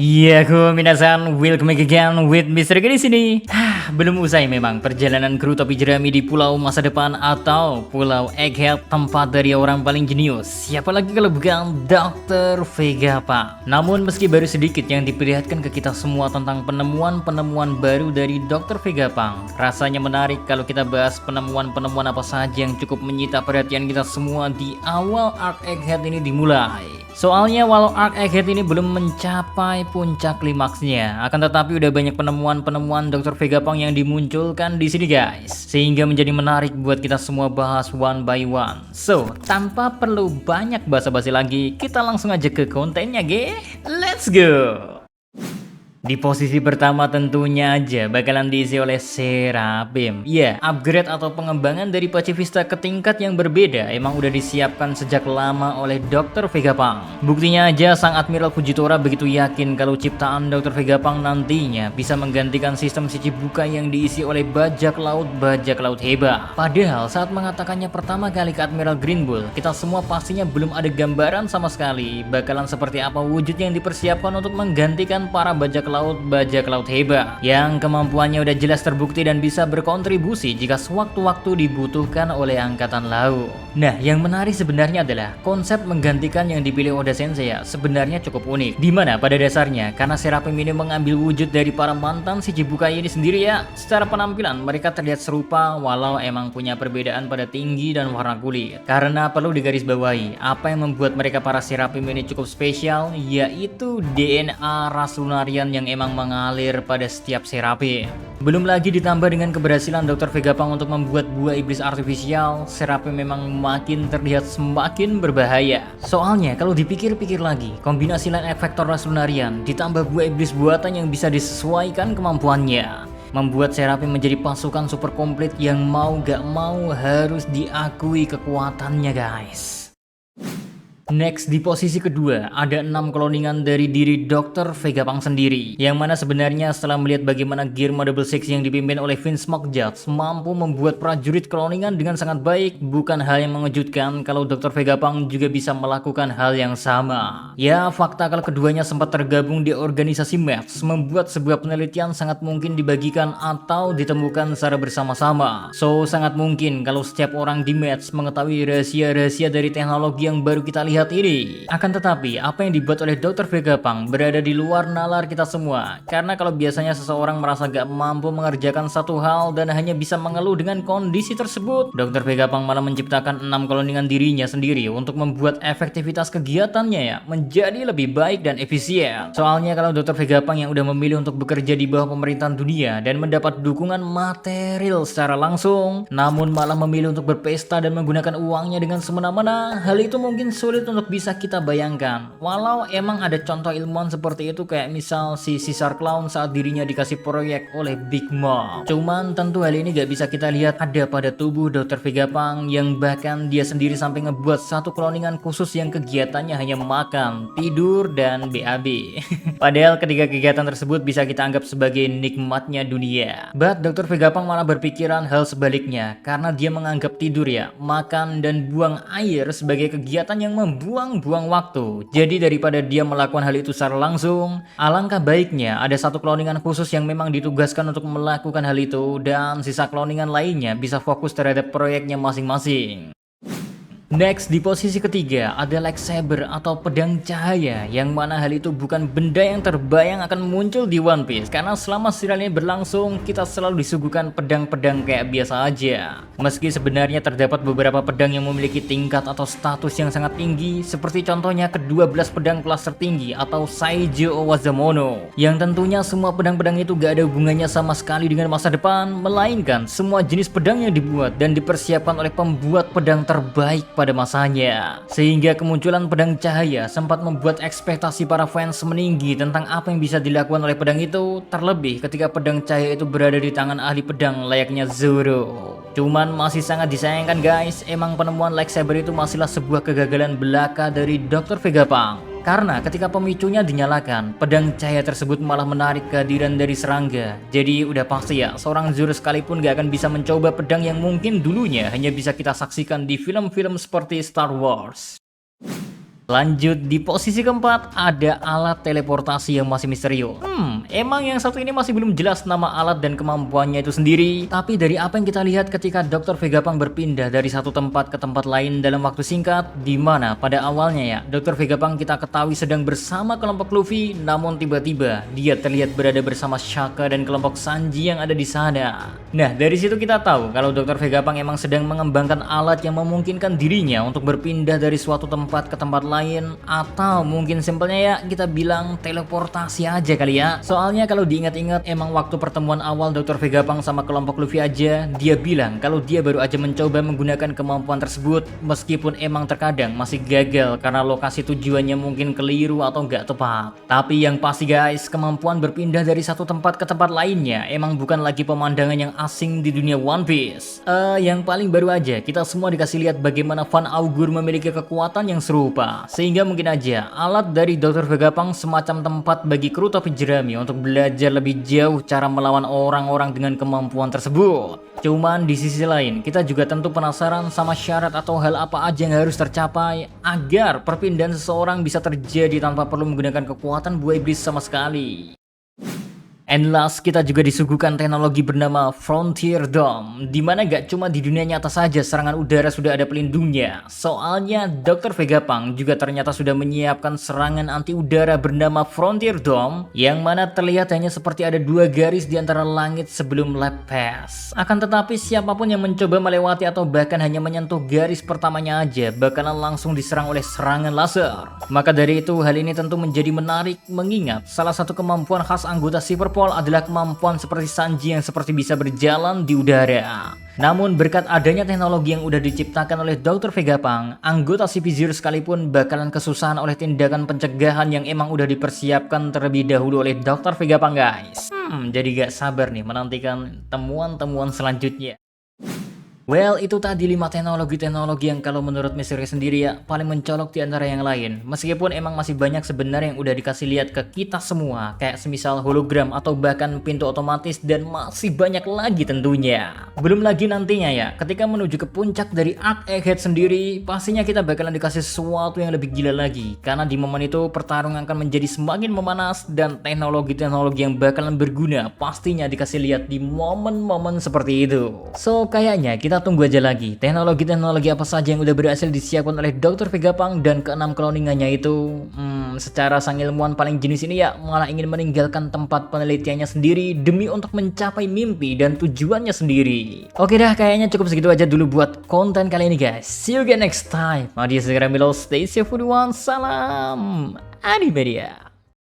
Iya, aku minasan, welcome back again with Mr. G di sini. Belum usai memang perjalanan kru topi jerami di pulau masa depan atau pulau Egghead, tempat dari orang paling jenius. Siapa lagi kalau bukan Dr. Vegapunk. Namun meski baru sedikit yang diperlihatkan ke kita semua tentang penemuan-penemuan baru dari Dr. Vegapunk, rasanya menarik kalau kita bahas penemuan-penemuan apa saja yang cukup menyita perhatian kita semua di awal arc Egghead ini dimulai. Soalnya walau arc Egghead ini belum mencapai puncak klimaksnya, akan tetapi udah banyak penemuan-penemuan Dr. Vegapunk yang dimunculkan di sini guys, sehingga menjadi menarik buat kita semua bahas one by one. So, tanpa perlu banyak basa-basi lagi, kita langsung aja ke kontennya, ge. Let's go! Di posisi pertama tentunya aja bakalan diisi oleh Seraphim. Iya, upgrade atau pengembangan dari Pacifista ke tingkat yang berbeda emang udah disiapkan sejak lama oleh Dr. Vegapunk. Buktinya aja sang Admiral Fujitora begitu yakin kalau ciptaan Dr. Vegapunk nantinya bisa menggantikan sistem Shichibukai yang diisi oleh bajak laut hebat. Padahal saat mengatakannya pertama kali ke Admiral Green Bull, kita semua pastinya belum ada gambaran sama sekali bakalan seperti apa wujud yang dipersiapkan untuk menggantikan para bajak laut hebat yang kemampuannya udah jelas terbukti dan bisa berkontribusi jika sewaktu-waktu dibutuhkan oleh angkatan laut. Nah, yang menarik sebenarnya adalah konsep menggantikan yang dipilih Oda Sensei ya sebenarnya cukup unik. Dimana pada dasarnya karena Seraphim ini mengambil wujud dari para mantan Shichibukai ini sendiri ya. Secara penampilan mereka terlihat serupa walau emang punya perbedaan pada tinggi dan warna kulit. Karena perlu digarisbawahi, apa yang membuat mereka para Seraphim ini cukup spesial yaitu DNA ras Lunarian yang emang mengalir pada setiap Seraphim. Belum lagi ditambah dengan keberhasilan Dr. Vegapunk untuk membuat buah iblis artifisial, Seraphim memang makin terlihat semakin berbahaya. Soalnya kalau dipikir-pikir lagi, kombinasi line efektor ras Lunarian ditambah buah iblis buatan yang bisa disesuaikan kemampuannya membuat Seraphim menjadi pasukan super komplit yang mau gak mau harus diakui kekuatannya guys. Next, di posisi kedua, ada 6 cloningan dari diri Dr. Vegapunk sendiri. Yang mana sebenarnya setelah melihat bagaimana Gear Double Six yang dipimpin oleh Vince McJudge mampu membuat prajurit cloningan dengan sangat baik, bukan hal yang mengejutkan kalau Dr. Vegapunk juga bisa melakukan hal yang sama. Ya, fakta kalau keduanya sempat tergabung di organisasi MATS membuat sebuah penelitian sangat mungkin dibagikan atau ditemukan secara bersama-sama. So, sangat mungkin kalau setiap orang di MATS mengetahui rahasia-rahasia dari teknologi yang baru kita lihat ini. Akan tetapi, apa yang dibuat oleh Dr. Vegapunk berada di luar nalar kita semua. Karena kalau biasanya seseorang merasa gak mampu mengerjakan satu hal dan hanya bisa mengeluh dengan kondisi tersebut, Dr. Vegapunk malah menciptakan 6 cloningan dirinya sendiri untuk membuat efektivitas kegiatannya ya menjadi lebih baik dan efisien. Soalnya kalau Dr. Vegapunk yang udah memilih untuk bekerja di bawah pemerintahan dunia dan mendapat dukungan material secara langsung, namun malah memilih untuk berpesta dan menggunakan uangnya dengan semena-mena, hal itu mungkin sulit untuk bisa kita bayangkan. Walau emang ada contoh ilmuwan seperti itu kayak misal si Caesar Clown saat dirinya dikasih proyek oleh Big Mom. Cuman tentu hal ini gak bisa kita lihat ada pada tubuh Dr. Vegapunk yang bahkan dia sendiri sampai ngebuat satu cloningan khusus yang kegiatannya hanya makan, tidur, dan BAB. Padahal ketiga kegiatan tersebut bisa kita anggap sebagai nikmatnya dunia. But Dr. Vegapunk malah berpikiran hal sebaliknya karena dia menganggap tidur ya, makan, dan buang air sebagai kegiatan yang membuang-buang waktu. Jadi daripada dia melakukan hal itu secara langsung, alangkah baiknya ada satu cloningan khusus yang memang ditugaskan untuk melakukan hal itu dan sisa cloningan lainnya bisa fokus terhadap proyeknya masing-masing. Next, di posisi ketiga ada lightsaber atau pedang cahaya, yang mana hal itu bukan benda yang terbayang akan muncul di One Piece karena selama serial ini berlangsung kita selalu disuguhkan pedang-pedang kayak biasa aja. Meski sebenarnya terdapat beberapa pedang yang memiliki tingkat atau status yang sangat tinggi, seperti contohnya ke-12 pedang kelas tertinggi atau Saijo Owazamono, yang tentunya semua pedang-pedang itu gak ada hubungannya sama sekali dengan masa depan, melainkan semua jenis pedang yang dibuat dan dipersiapkan oleh pembuat pedang terbaik pada masanya. Sehingga kemunculan pedang cahaya sempat membuat ekspektasi para fans meninggi tentang apa yang bisa dilakukan oleh pedang itu, terlebih ketika pedang cahaya itu berada di tangan ahli pedang layaknya Zoro. Cuman masih sangat disayangkan guys, emang penemuan lightsaber itu masihlah sebuah kegagalan belaka dari Dr. Vegapunk. Karena ketika pemicunya dinyalakan, pedang cahaya tersebut malah menarik kehadiran dari serangga. Jadi udah pasti ya, seorang Zoro sekalipun gak akan bisa mencoba pedang yang mungkin dulunya hanya bisa kita saksikan di film-film seperti Star Wars. Lanjut di posisi keempat ada alat teleportasi yang masih misterius. Emang yang satu ini masih belum jelas nama alat dan kemampuannya itu sendiri. Tapi dari apa yang kita lihat ketika Dr. Vegapunk berpindah dari satu tempat ke tempat lain dalam waktu singkat, di mana pada awalnya ya Dr. Vegapunk kita ketahui sedang bersama kelompok Luffy, namun tiba-tiba dia terlihat berada bersama Shaka dan kelompok Sanji yang ada di sana. Nah, dari situ kita tahu kalau Dr. Vegapunk emang sedang mengembangkan alat yang memungkinkan dirinya untuk berpindah dari suatu tempat ke tempat lain, atau mungkin simpelnya ya kita bilang teleportasi aja kali ya. Soalnya kalau diingat-ingat emang waktu pertemuan awal Dr. Vegapunk sama kelompok Luffy aja, dia bilang kalau dia baru aja mencoba menggunakan kemampuan tersebut meskipun emang terkadang masih gagal karena lokasi tujuannya mungkin keliru atau nggak tepat. Tapi yang pasti guys, kemampuan berpindah dari satu tempat ke tempat lainnya emang bukan lagi pemandangan yang asing di dunia One Piece. Yang paling baru aja kita semua dikasih lihat bagaimana Van Augur memiliki kekuatan yang serupa. Sehingga mungkin aja alat dari Dr. Vegapunk semacam tempat bagi kru topi jerami untuk belajar lebih jauh cara melawan orang-orang dengan kemampuan tersebut. Cuman di sisi lain kita juga tentu penasaran sama syarat atau hal apa aja yang harus tercapai agar perpindahan seseorang bisa terjadi tanpa perlu menggunakan kekuatan buah iblis sama sekali. And last, kita juga disuguhkan teknologi bernama Frontier Dome, dimana gak cuma di dunia nyata saja serangan udara sudah ada pelindungnya. Soalnya Dr. Vegapunk juga ternyata sudah menyiapkan serangan anti udara bernama Frontier Dome, yang mana terlihat hanya seperti ada dua garis di antara langit sebelum lap pass. Akan tetapi siapapun yang mencoba melewati atau bahkan hanya menyentuh garis pertamanya aja bakalan langsung diserang oleh serangan laser. Maka dari itu hal ini tentu menjadi menarik mengingat salah satu kemampuan khas anggota Silverpole adalah kemampuan seperti Sanji yang seperti bisa berjalan di udara. Namun berkat adanya teknologi yang udah diciptakan oleh Dr. Vegapunk, anggota CP0 sekalipun bakalan kesusahan oleh tindakan pencegahan yang emang udah dipersiapkan terlebih dahulu oleh Dr. Vegapunk guys. Jadi gak sabar nih menantikan temuan-temuan selanjutnya. Well, itu tadi 5 teknologi-teknologi yang kalau menurut Mystery sendiri ya paling mencolok di antara yang lain. Meskipun emang masih banyak sebenarnya yang udah dikasih lihat ke kita semua, kayak semisal hologram atau bahkan pintu otomatis dan masih banyak lagi tentunya. Belum lagi nantinya ya, ketika menuju ke puncak dari Arc Egghead sendiri, pastinya kita bakalan dikasih sesuatu yang lebih gila lagi. Karena di momen itu pertarungan akan menjadi semakin memanas dan teknologi-teknologi yang bakalan berguna pastinya dikasih lihat di momen-momen seperti itu. So, kayaknya kita tunggu aja lagi teknologi-teknologi apa saja yang udah berhasil disiapkan oleh Dr. Vegapunk dan keenam cloningannya itu. Secara sang ilmuwan paling jenius ini ya malah ingin meninggalkan tempat penelitiannya sendiri demi untuk mencapai mimpi dan tujuannya sendiri. Oke dah, kayaknya cukup segitu aja dulu buat konten kali ini guys. See you again next time. Mari segera Milo, stay safe everyone. Salam Animedia.